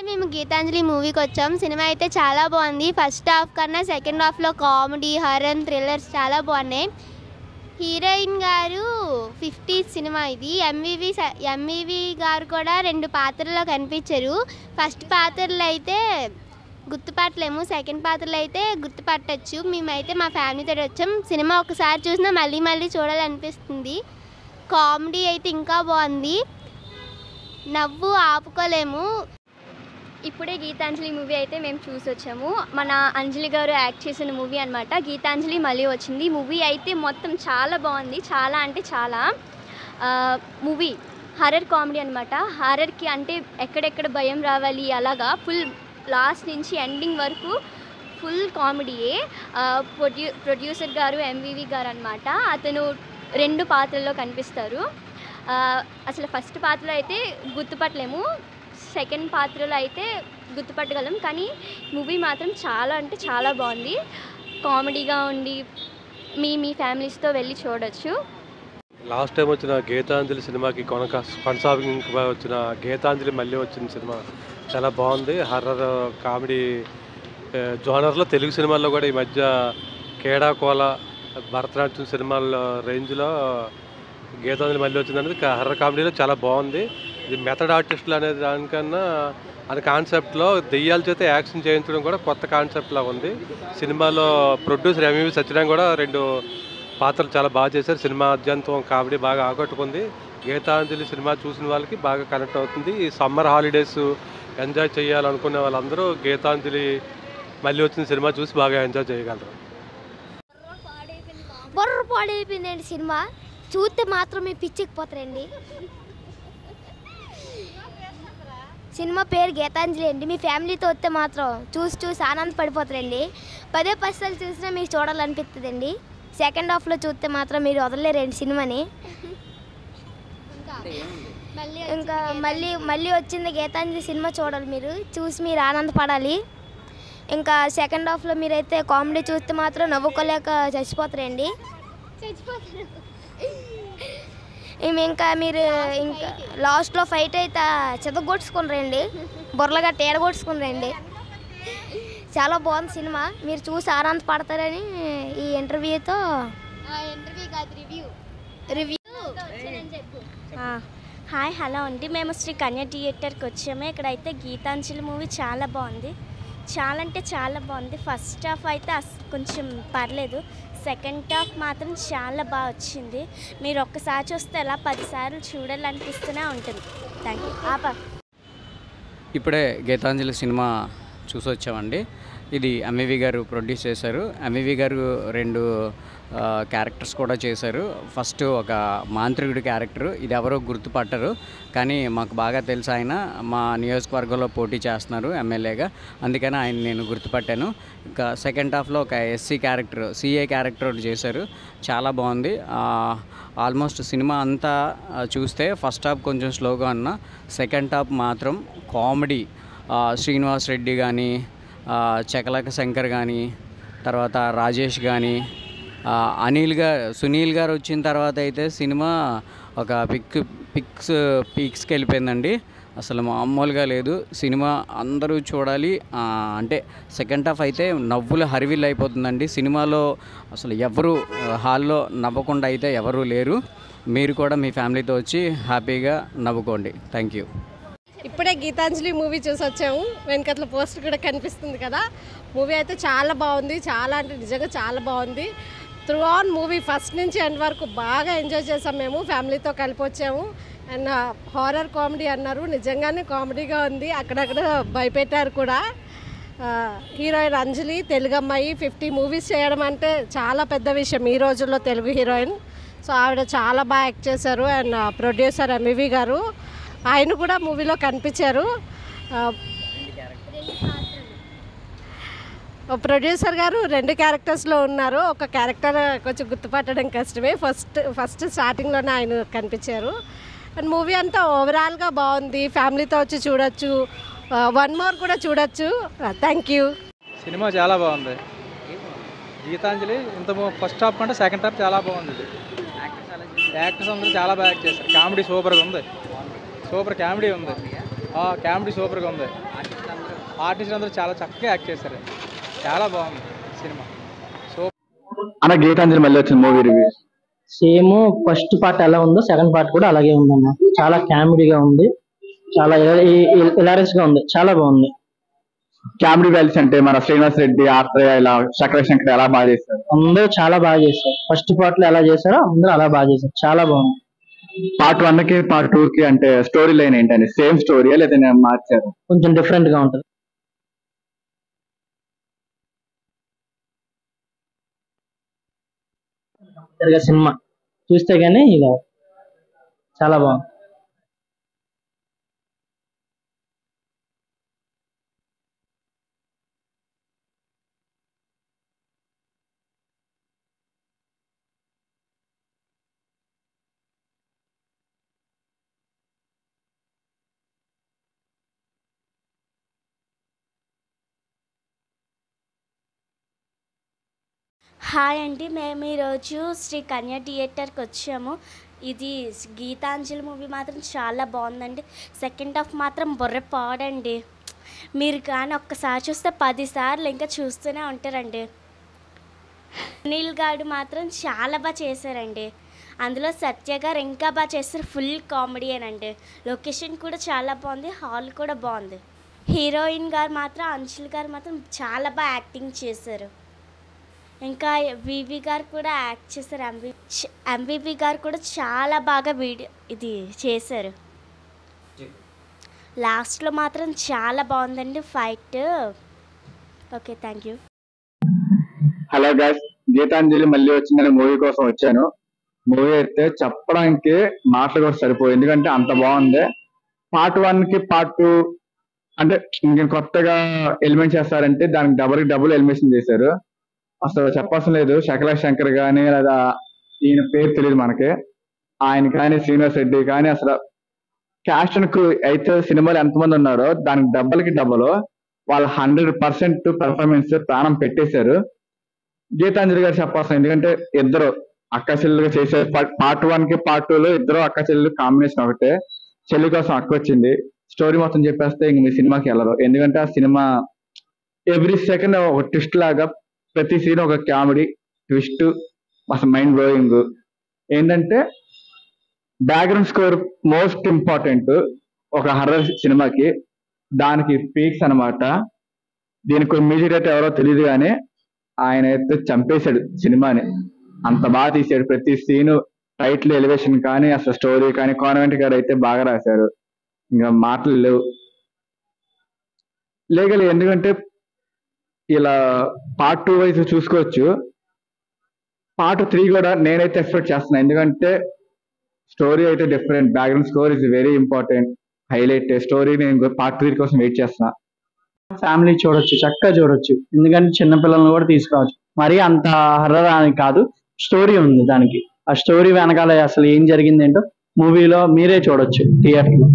మేము గీతాంజలి మూవీకి వచ్చాం. సినిమా అయితే చాలా బాగుంది. ఫస్ట్ హాఫ్ కన్నా సెకండ్ హాఫ్లో కామెడీ, హారర్, థ్రిల్లర్స్ చాలా బాగున్నాయి. హీరోయిన్ గారు 50 సినిమా ఇది. ఎంవివి గారు కూడా 2 పాత్రల్లో కనిపించారు. ఫస్ట్ పాత్రలో అయితే గుర్తుపట్టలేము, సెకండ్ పాత్రలో అయితే గుర్తుపట్టచ్చు. మేమైతే మా ఫ్యామిలీతో వచ్చాం. సినిమా ఒకసారి చూసినా మళ్ళీ మళ్ళీ చూడాలనిపిస్తుంది. కామెడీ అయితే ఇంకా బాగుంది, నవ్వు ఆపుకోలేము. ఇప్పుడే గీతాంజలి మూవీ అయితే మేము చూసి వచ్చాము. మన అంజలి గారు యాక్ట్ చేసిన మూవీ అనమాట. గీతాంజలి మళ్ళీ వచ్చింది. మూవీ అయితే మొత్తం చాలా బాగుంది, చాలా అంటే చాలా. మూవీ హర్రర్ కామెడీ అనమాట. హర్రర్కి అంటే ఎక్కడెక్కడ భయం రావాలి అలాగా ఫుల్ లాస్ట్ నుంచి ఎండింగ్ వరకు ఫుల్ కామెడీయే. ప్రొడ్యూసర్ గారు ఎంవివి గారు అనమాట. అతను 2 పాత్రల్లో కనిపిస్తారు. అసలు ఫస్ట్ పాత్రలో అయితే గుర్తుపట్టలేము, సెకండ్ పాత్రలో అయితే గుర్తుపట్టగలం. కానీ మూవీ మాత్రం చాలా అంటే చాలా బాగుంది, కామెడీగా ఉండి మీ ఫ్యామిలీస్తో వెళ్ళి చూడొచ్చు. లాస్ట్ టైం వచ్చిన గీతాంజలి సినిమాకి కొనసాగింపుగా వచ్చిన గీతాంజలి మళ్ళీ వచ్చిన సినిమా చాలా బాగుంది. హర్రర్ కామెడీ జోనర్లో తెలుగు సినిమాల్లో కూడా ఈ మధ్య కేడాకోల, భరతనాట్యం సినిమాల రేంజ్లో గీతాంజలి మళ్ళీ వచ్చిందనేది హర్రర్ కామెడీలో చాలా బాగుంది. ఇది మెథడ్ ఆర్టిస్టులు అనే దానికన్నా అది కాన్సెప్ట్లో దెయ్యాల చేత యాక్షన్ చేయించడం కూడా కొత్త కాన్సెప్ట్లా ఉంది. సినిమాలో ప్రొడ్యూసర్ ఎంవి సత్యనారాయణ కూడా 2 పాత్రలు చాలా బాగా చేశారు. సినిమా అత్యంతం కామెడీ బాగా ఆకట్టుకుంది. గీతాంజలి సినిమా చూసిన వాళ్ళకి బాగా కనెక్ట్ అవుతుంది. ఈ సమ్మర్ హాలిడేస్ ఎంజాయ్ చేయాలనుకునే వాళ్ళందరూ గీతాంజలి మళ్ళీ వచ్చిన సినిమా చూసి బాగా ఎంజాయ్ చేయగలరు. బొర్ర పాడైపోయిందండి సినిమా. చూస్తే మాత్రం మీ పిచ్చికిపోతారండి. సినిమా పేరు గీతాంజలి అండి. మీ ఫ్యామిలీతో వస్తే మాత్రం చూసి ఆనందపడిపోతారండి. 10 సార్లు చూసినా మీకు చూడాలనిపిస్తుందండి. సెకండ్ హాఫ్లో చూస్తే మాత్రం మీరు వదలలేరండి సినిమాని. ఇంకా మళ్ళీ వచ్చింది గీతాంజలి సినిమా చూడాలి, మీరు చూసి మీరు ఆనందపడాలి. ఇంకా సెకండ్ హాఫ్లో మీరైతే కామెడీ చూస్తే మాత్రం నవ్వుకోలేక చచ్చిపోతారండి. ఇంకా మీరు ఇంకా లాస్ట్లో ఫైట్ అయితే చెదగొట్టుకుని రండి, బొర్రలుగా తేడగొట్టుకుని రండి. చాలా బాగుంది సినిమా, మీరు చూసి ఆనందపడతారని ఈ ఇంటర్వ్యూతో రివ్యూ. హాయ్, హలో అండి. మేము శ్రీ కన్యా థియేటర్కి వచ్చాము. ఇక్కడైతే గీతాంజలి మూవీ చాలా బాగుంది, చాలా అంటే చాలా బాగుంది. ఫస్ట్ హాఫ్ అయితే కొంచెం పర్లేదు, సెకండ్ హాఫ్ మాత్రం చాలా బాగా వచ్చింది. మీరు ఒక్కసారి చూస్తే అలా 10 సార్లు చూడాలనిపిస్తూనే ఉంటుంది. Thank you. ఇప్పుడే గీతాంజలి సినిమా చూసి వచ్చామండి. ఇది ఎంవివి గారు ప్రొడ్యూస్ చేశారు. ఎంవివి గారు 2 క్యారెక్టర్స్ కూడా చేశారు. ఫస్ట్ ఒక మాంత్రికుడి క్యారెక్టర్, ఇది ఎవరో గుర్తుపట్టరు కానీ మాకు బాగా తెలుసు. ఆయన మా నియోజకవర్గంలో పోటీ చేస్తున్నారు ఎమ్మెల్యేగా, అందుకని ఆయన నేను గుర్తుపట్టాను. ఇంకా సెకండ్ హాఫ్లో ఒక ఎస్సీ క్యారెక్టర్, సిఏ క్యారెక్టర్ ఒకటి చేశారు, చాలా బాగుంది. ఆల్మోస్ట్ సినిమా అంతా చూస్తే ఫస్ట్ హాఫ్ కొంచెం స్లోగా ఉన్న, సెకండ్ హాఫ్ మాత్రం కామెడీ. శ్రీనివాస్ రెడ్డి కానీ, చకలక శంకర్ కానీ, తర్వాత రాజేష్ కానీ, సునీల్ గారు వచ్చిన తర్వాత అయితే సినిమా ఒక పీక్స్కి వెళ్ళిపోయిందండి. అసలు మామూలుగా లేదు సినిమా, అందరూ చూడాలి. అంటే సెకండ్ హాఫ్ అయితే నవ్వులు హరివిల్ అయిపోతుందండి. సినిమాలో అసలు ఎవరు హాల్లో నవ్వకుండా అయితే ఎవరూ లేరు. మీరు కూడా మీ ఫ్యామిలీతో వచ్చి హ్యాపీగా నవ్వుకోండి. Thank you. ఇప్పుడే గీతాంజలి మూవీ చూసి వచ్చాము. వెనకట్ల పోస్టర్ కూడా కనిపిస్తుంది కదా. మూవీ అయితే చాలా బాగుంది, చాలా అంటే నిజంగా చాలా బాగుంది. త్రూ ఆన్ మూవీ ఫస్ట్ నుంచి ఎండ్ వరకు బాగా ఎంజాయ్ చేసాం. మేము ఫ్యామిలీతో కలిపి వచ్చాము. అండ్ హారర్ కామెడీ అన్నారు, నిజంగానే కామెడీగా ఉంది. అక్కడక్కడ భయపెట్టారు కూడా. హీరోయిన్ అంజలి తెలుగు అమ్మాయి, 50 మూవీస్ చేయడం అంటే చాలా పెద్ద విషయం ఈ రోజుల్లో తెలుగు హీరోయిన్. సో ఆవిడ చాలా బాగా యాక్ట్ చేశారు. అండ్ ప్రొడ్యూసర్ ఎంవివి గారు, ఆయన కూడా మూవీలో కనిపించారు. ప్రొడ్యూసర్ గారు 2 క్యారెక్టర్స్లో ఉన్నారు. ఒక క్యారెక్టర్ కొంచెం గుర్తుపట్టడం కష్టమే, ఫస్ట్ స్టార్టింగ్లోనే ఆయన కనిపించారు. అండ్ మూవీ అంతా ఓవరాల్గా బాగుంది, ఫ్యామిలీతో వచ్చి చూడొచ్చు. 1 మోర్ కూడా చూడొచ్చు. Thank you. సినిమా చాలా బాగుంది. గీతాంజలి ఇంత ఫస్ట్ హాఫ్ కంటే సెకండ్ హాఫ్ చాలా బాగుంది. యాక్టర్స్ అందరూ చాలా బాగా యాక్ట్ చేశారు. కామెడీ సూపర్గా ఉంది, సూపర్ కామెడీ ఉంది. కామెడీ సూపర్గా ఉంది. ఆర్టిస్ట్ అందరూ చాలా చక్కగా యాక్ట్ చేశారు. చాలా బాగుంది సినిమా. అన్న గీతాంజలి మళ్ళీ వచ్చిన movie review. Same first part ఎలా ఉందో సెకండ్ పార్ట్ కూడా అలాగే ఉందన్న. చాలా కామెడీగా ఉంది, చాలా హిలారియస్ గా ఉంది, చాలా బాగుంది. కామెడీ వాల్యూస్ అంటే మన శ్రీనివాస్ రెడ్డి, ఆత్రేయ, ఇలా శంకర్ ఎలా బాగా చేశారు. అందరూ చాలా బాగా చేశారు. ఫస్ట్ పార్ట్ లో ఎలా చేశారో అందరూ అలా బాగా చేశారు. చాలా బాగుంది. పార్ట్ 1 కి పార్ట్ 2 కి అంటే స్టోరీ లైన్ ఏంటండి? సేమ్ స్టోరీయా లేదా మార్చారు? కొంచెం డిఫరెంట్ గా ఉంటుంది. సినిమా చూస్తే గానీ ఇలా చాలా బాగుంది. హాయ్ అండి, మేము ఈరోజు శ్రీ కన్య థియేటర్కి వచ్చాము. ఇది గీతాంజలి మూవీ మాత్రం చాలా బాగుందండి. సెకండ్ హాఫ్ మాత్రం బుర్రపాడండి. మీరు కానీ ఒక్కసారి చూస్తే 10 సార్లు ఇంకా చూస్తూనే ఉంటారండి. అనిల్ గారు మాత్రం చాలా బాగా చేశారండి. అందులో సత్య గారు ఇంకా బాగా చేస్తారు. ఫుల్ కామెడీయేనండి. లొకేషన్ కూడా చాలా బాగుంది, హాల్ కూడా బాగుంది. హీరోయిన్ గారు మాత్రం అంజలి గారు మాత్రం చాలా బాగా యాక్టింగ్ చేశారు. ఇంకా వివి గారు కూడా యాక్ట్ చేశారు. ఎంవివి గారు కూడా చాలా బాగా ఇది చేశారు. లాస్ట్లో మాత్రం చాలా బాగుందండి fight. Okay, thank you. Hello guys, Geethanjali మళ్ళీ వచ్చిందనే మూవీ కోసం వచ్చాను. మూవీ అయితే చెప్పడానికి మాటలు కూడా సరిపోయి, ఎందుకంటే అంత బాగుంది. పార్ట్ 1 కి పార్ట్ 2 అంటే ఇంక కొత్తగా ఎలిమెంట్ చేస్తారంటే దానికి డబుల్ ఎలిమేషన్ చేశారు. అసలు చెప్పాల్సిన లేదు. శంకర్ కానీ లేదా ఈయన పేరు తెలియదు మనకి, ఆయన కానీ శ్రీనివాస్ రెడ్డి కానీ అసలు క్యాస్ట్ అయితే సినిమాలు ఎంతమంది ఉన్నారో దానికి డబ్బులు వాళ్ళు 100% పెర్ఫార్మెన్స్ ప్రాణం పెట్టేశారు. గీతాంజలి గారు చెప్పాల్సిన, ఎందుకంటే ఇద్దరు అక్క చెల్లెలుగా చేశారు. పార్ట్ 1 కి పార్ట్ 2 లో ఇద్దరు అక్క చెల్లెలు కాంబినేషన్ ఒకటే. చెల్లి కోసం అక్క వచ్చింది. స్టోరీ మొత్తం చెప్పేస్తే ఇంక మీ సినిమాకి వెళ్ళరు, ఎందుకంటే ఆ సినిమా ఎవ్రీ సెకండ్ ఒక ట్విస్ట్ లాగా, ప్రతి సీన్ ఒక కామెడీ ట్విస్ట్, అసలు మైండ్ బ్లోయింగ్. ఏంటంటే బ్యాక్గ్రౌండ్ స్కోర్ మోస్ట్ ఇంపార్టెంట్ ఒక హర్రర్ సినిమాకి. దానికి పీక్స్ అనమాట. దీనికి మ్యూజిక్ డైరెక్టర్ ఎవరో తెలియదు కానీ ఆయన అయితే చంపేశాడు సినిమాని. అంత బాగా తీసాడు. ప్రతి సీను టైటిల్ ఎలివేషన్ కానీ అసలు స్టోరీ కానీ కాన్వెంట్ గారు అయితే బాగా రాశారు. ఇంకా మాటలు లేవు. ఎందుకంటే ఇలా పార్ట్ 2 వైపు చూసుకోవచ్చు. పార్ట్ 3 కూడా నేనైతే ఎక్స్పెక్ట్ చేస్తున్నాను, ఎందుకంటే స్టోరీ అయితే different. Background score is very important, highlight. Story నేను పార్ట్ 3 కోసం వెయిట్ చేస్తున్నా. ఫ్యామిలీ చూడొచ్చు, చక్కగా చూడొచ్చు, ఎందుకంటే చిన్నపిల్లలను కూడా తీసుకోవచ్చు. మరీ అంత హర్రర్ అని కాదు, స్టోరీ ఉంది దానికి. ఆ స్టోరీ వెనకాల అసలు ఏం జరిగింది ఏంటో మూవీలో మీరే చూడొచ్చు థియేటర్లో.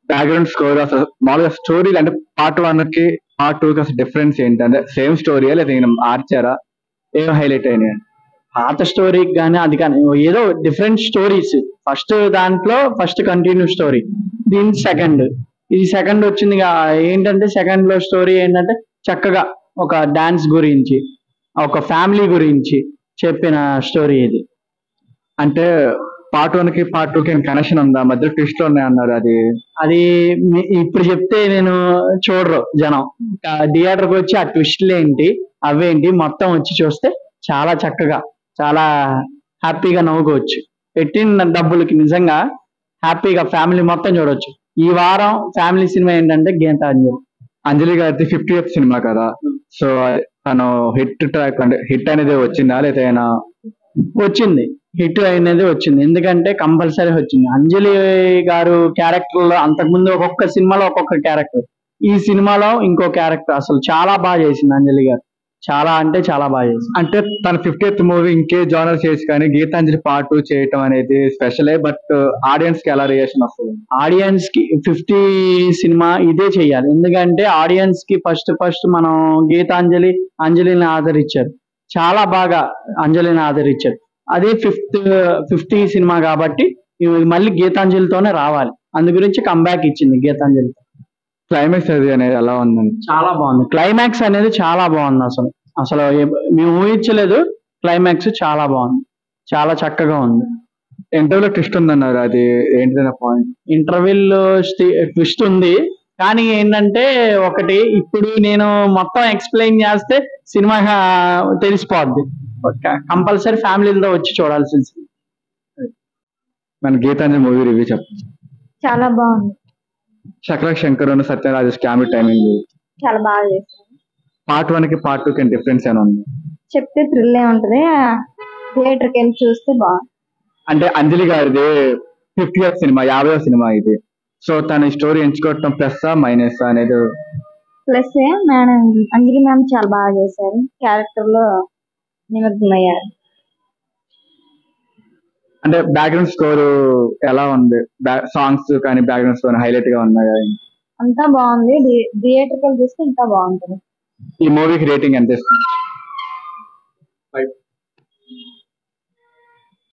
బ్యాక్గ్రౌండ్ స్కోర్ అసలు మామూలుగా స్టోరీ అంటే పార్ట్ 1 కి పార్ట్ 2 కి అసలు డిఫరెన్స్ ఏంటంటే సేమ్ స్టోరీయా లేదా ఈయన మార్చారా? ఏం హైలైట్ అయినాయి? పాత స్టోరీకి కానీ అది కానీ ఏదో different stories. First continue story, దీని ఇది సెకండ్ వచ్చింది. ఏంటంటే సెకండ్ లో స్టోరీ ఏంటంటే చక్కగా ఒక డాన్స్ గురించి, ఒక ఫ్యామిలీ గురించి చెప్పిన స్టోరీ ఇది. అంటే పార్ట్ 1 కి పార్ట్ 2 కి కనెక్షన్ ఉందా? మధ్య ట్విస్ట్ ఉన్నాయి అన్నారు. అది ఇప్పుడు చెప్తే నేను చూడరు జనం. థియేటర్కి వచ్చి ఆ ట్విస్ట్లు ఏంటి అవేంటి మొత్తం వచ్చి చూస్తే చాలా చక్కగా, చాలా హ్యాపీగా నవ్వుకోవచ్చు. పెట్టిన డబ్బులకి నిజంగా హ్యాపీగా ఫ్యామిలీ మొత్తం చూడొచ్చు. ఈ వారం ఫ్యామిలీ సినిమా ఏంటంటే గీతాంజలి. అంజలి గారి 50th సినిమా కదా, సో తను హిట్ అనేది వచ్చిందా లేదా? వచ్చింది, హిట్ అనేది వచ్చింది. ఎందుకంటే కంపల్సరీ వచ్చింది. అంజలి గారు క్యారెక్టర్ లో అంతకుముందు ఒక్కొక్క సినిమాలో ఒక్కొక్క క్యారెక్టర్, ఈ సినిమాలో ఇంకో క్యారెక్టర్. అసలు చాలా బాగా చేసింది అంజలి గారు, చాలా అంటే చాలా బాగా చేసింది. అంటే తన 50th మూవీ ఇంకే జానర్ చేసి కానీ గీతాంజలి పార్ట్ 2 చేయటం అనేది స్పెషలే. బట్ ఆడియన్స్ కి ఎలా రియాక్షన్ వస్తుంది? ఆడియన్స్ కి 50 సినిమా ఇదే చెయ్యాలి. ఎందుకంటే ఆడియన్స్ కి ఫస్ట్ మనం అంజలిని ఆదరించారు, చాలా బాగా అంజలిని ఆదరించారు. అదే 50 సినిమా కాబట్టి మళ్ళీ గీతాంజలితోనే రావాలి. అందు గురించి కంబ్యాక్ ఇచ్చింది గీతాంజలితో. క్లైమాక్స్ అది అనేది ఎలా ఉందండి? చాలా బాగుంది. క్లైమాక్స్ అనేది చాలా బాగుంది. అసలు అసలు మేము ఊహించలేదు. క్లైమాక్స్ చాలా బాగుంది, చాలా చక్కగా ఉంది. ఇంటర్వ్యూలో ట్విస్ట్ ఉందన్నారు, అది ఏంటిదన్న పాయింట్? ఇంటర్వెల్ ట్విస్ట్ ఉంది, కానీ ఏంటంటే ఒకటి ఇప్పుడు నేను మొత్తం ఎక్స్ప్లెయిన్ చేస్తే సినిమా తెలిసిపోద్ది. కంపల్సరీ ఫ్యామిలీతో వచ్చి చూడాల్సింది. మన గీతాంజలి మూవీ రివ్యూ చెప్పండి. చాలా బాగుంది, శకల శంకర్ సత్యరాజేష్ కామెడీ టైమింగ్ చాలా బాగా చేశారు. పార్ట్ 1 కి పార్ట్ 2 కి డిఫరెన్స్ ఏమైనా ఉంది? చెప్తే థ్రిల్ ఉంటుంది, థియేటర్కి వెళ్ళి చూస్తే బాగుంది. అంటే అంజలి గారిది 50వ సినిమా, 50వ సినిమా ఇది. సో తన స్టోరీ ఎంచుకోవటం ప్లస్ మైనస్ అనేది? ప్లస్ మేడం అంజలి మ్యామ్ చాలా బాగా చేశారు, క్యారెక్టర్ లో నిమగ్నమయ్యారు. అంటే బ్యాక్గ్రౌండ్ స్కోర్ ఎలా ఉంది? సాంగ్స్ కానీ బ్యాక్గ్రౌండ్ స్కోర్ హైలైట్ గా ఉన్నాయా? అంతా బాగుంది, థియేటర్కి వెళ్ళి చూస్తే ఇంకా బాగుంటుంది. ఈ మూవీకి రేటింగ్ ఎంత ఇస్తుంది?